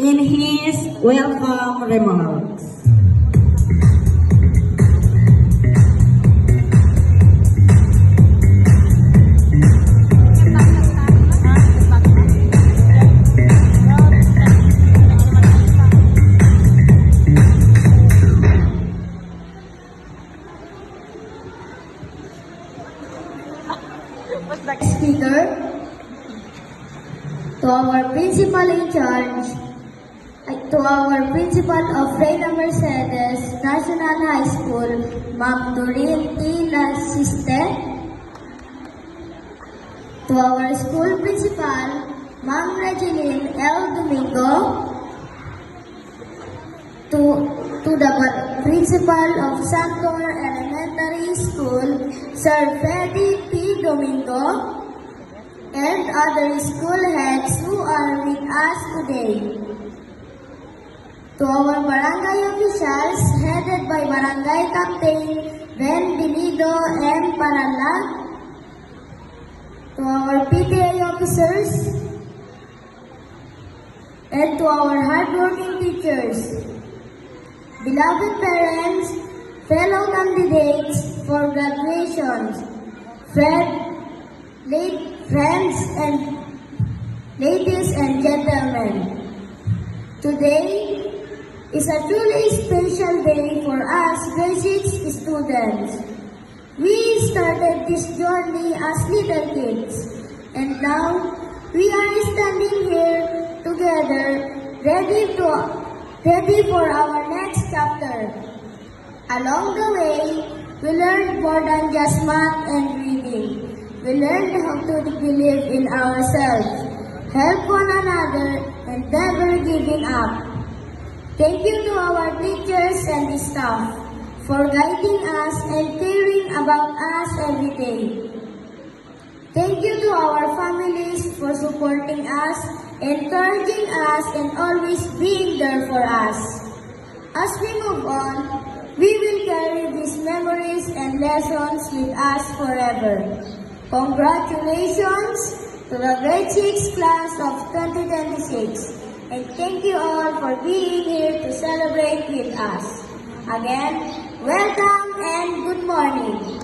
in his welcome remarks. Speaker, to our principal in charge, to our principal of Reina Mercedes National High School, Ma'am Doreen T. Lasiste, to our school principal, Ma'am Regeline L. Domingo, to the principal of Santor Elementary School, Sir Freddy P. Domingo, and other school heads who are with us today. To our barangay officials, headed by Barangay Captain Ben Benido M. Paralag, to our PTA officers, and to our hardworking teachers, beloved parents, fellow candidates for graduations, friends and ladies and gentlemen. Today is a truly special day for us grade 6 students. We started this journey as little kids, and now we are standing here together, ready for our next chapter. Along the way, we learned more than just math and reading. We learned how to believe in ourselves, help one another, and never giving up. Thank you to our teachers and the staff for guiding us and caring about us every day. Thank you to our families for supporting us, encouraging us, and always being there for us. As we move on, we will carry these memories and lessons with us forever. Congratulations to the grade 6 class of 2026, and thank you all for being here to celebrate with us. Again, welcome and good morning.